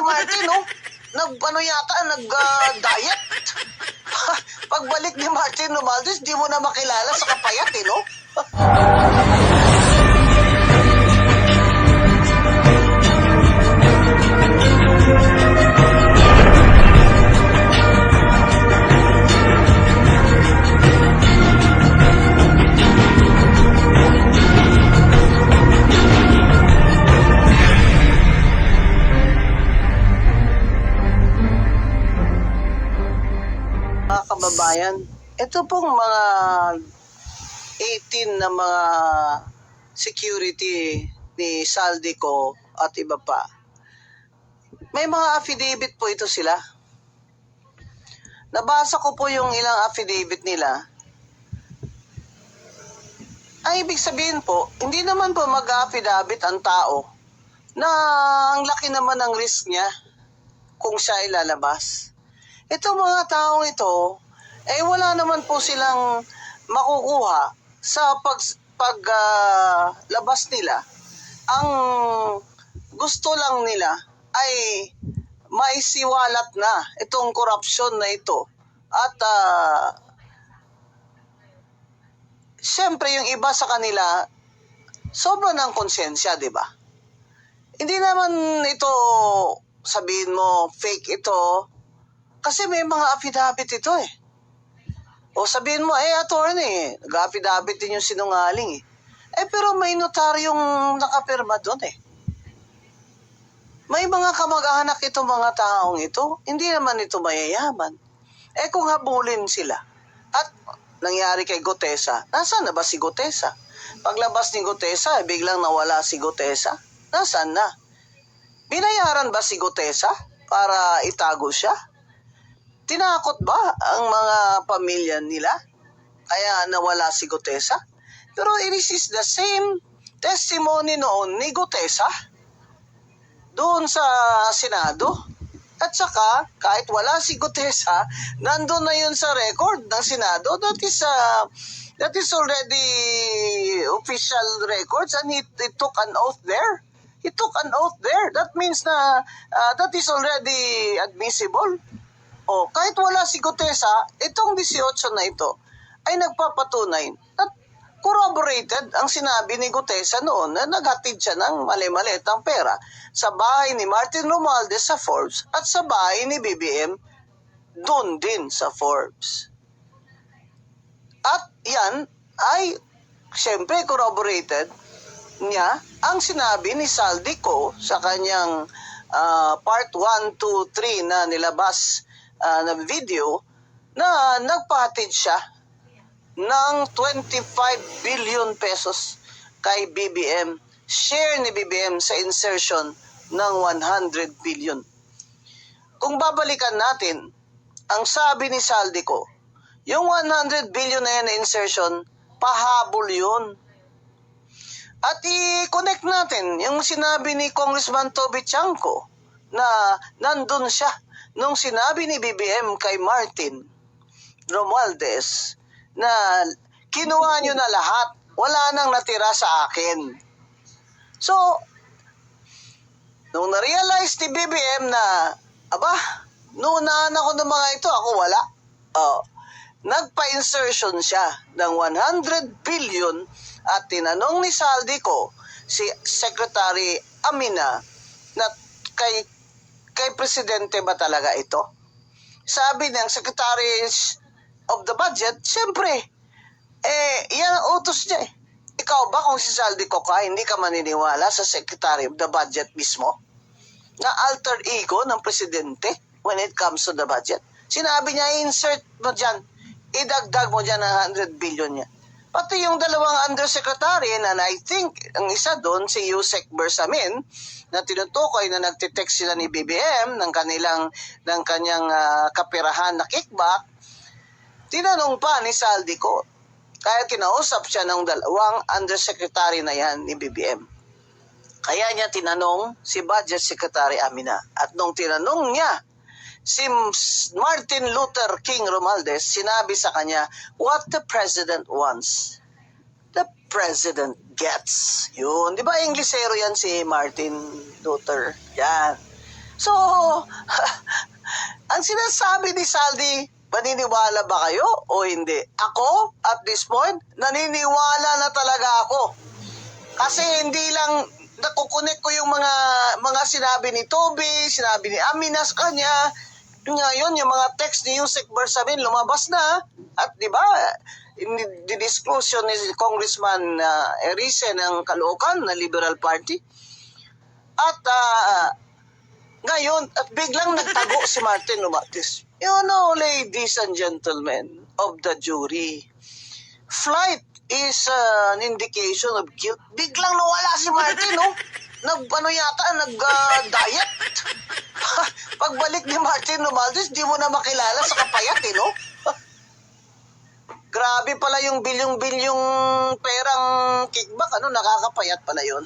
Martin, no? Ano yata, nag-diet. Pagbalik ni Martin Romualdez, di mo na makilala sa kapayat, eh, no? Mga kababayan, ito pong mga 18 na mga security ni Saldico at iba pa. May mga affidavit po ito sila. Nabasa ko po yung ilang affidavit nila. Ang ibig sabihin po, hindi naman po mag-affidavit ang tao na ang laki naman ng risk niya kung siya ilalabas. Itong mga taong ito, wala naman po silang makukuha sa paglabas nila. Ang gusto lang nila ay maisiwalat na itong korupsyon na ito. At siyempre yung iba sa kanila, sobra ng konsensya, di ba? Hindi naman ito, sabihin mo, fake ito, kasi may mga affidavit ito eh. O sabihin mo, attorney, nag-affidavit din yung sinungaling eh. Pero may notaryong nakapirma doon eh. May mga kamag-anak itong mga taong ito, hindi naman ito mayayaman. Kung habulin sila, at nangyari kay Gutesa, nasaan na ba si Gutesa? Paglabas ni Gutesa, biglang nawala si Gutesa. Nasaan na? Binayaran ba si Gutesa para itago siya? Tinakot ba ang mga pamilya nila? Kaya nawala si Gutesa? Pero this is the same testimony noon ni Gutesa doon sa Senado. At saka, kahit wala si Gutesa, nandun na yun sa record ng Senado. That is already official records and he took an oath there. He took an oath there. That means na that is already admissible. Kahit wala si Gutesa, itong 18 na ito ay nagpapatunay at corroborated ang sinabi ni Gutesa noon na naghatid siya ng mali-malitang pera sa bahay ni Martin Romualdez sa Forbes at sa bahay ni BBM doon din sa Forbes. At yan ay siyempre corroborated niya ang sinabi ni Saldico sa kanyang part 1, 2, 3 na nilabas na video na nagpahatid siya ng 25 billion pesos kay BBM. Share ni BBM sa insertion ng 100 billion. Kung babalikan natin, ang sabi ni Saldico, yung 100 billion na yan na insertion, pahabol yun. At i-connect natin yung sinabi ni Congressman Toby Chanco na nandun siya nung sinabi ni BBM kay Martin Romualdez na kinuha nyo na lahat, wala nang natira sa akin. So, nung na-realize ni BBM na, nuunahan ako ng mga ito, ako wala. Nagpa-insertion siya ng 100 billion at tinanong ni Saldico si Secretary Amina na kay Presidente ba talaga ito? Sabi ng Secretary of the Budget, siyempre, yan ang utos niya eh. Ikaw ba kung si Saldico ka, hindi ka maniniwala sa Secretary of the Budget mismo? Na alter ego ng Presidente when it comes to the budget? Sinabi niya, insert mo dyan, idagdag mo dyan ang 100 billion niya. Pati yung dalawang undersecretary, and I think ang isa doon, si Yusek Bersamin, na tinutukoy na nagtitext sila ni BBM ng kanyang kapirahan na kickback, tinanong pa ni Saldico. Kaya kinausap siya ng dalawang undersecretary na yan ni BBM. Kaya niya tinanong si Budget Secretary Amina. At nung tinanong niya si Martin Luther King Romualdez, sinabi sa kanya, what the president wants, the president gets. Yun. Di ba Inglesero yan si Martin Luther? Yan. So, ang sinasabi ni Saldi, maniniwala ba kayo o hindi? Ako, at this point, naniniwala na talaga ako. Kasi hindi lang nakukunik ko yung mga sinabi ni Toby, sinabi ni Amina sa kanya. Ngayon, yung mga text ni Yusek Bersamin lumabas na. At di ba, didisclose ni Congressman Erice ng Caloocan na Liberal Party. At ngayon, at biglang nagtago si Martin Romualdez. You know, ladies and gentlemen of the jury, flight is an indication of guilt. Biglang nawala si Martin, no? Nag-diet. Pagbalik ni Martin Romualdez, di mo na makilala sa kapayat, no? Grabe pala yung bilyong-bilyong perang kickback, nakakapayat pala yun.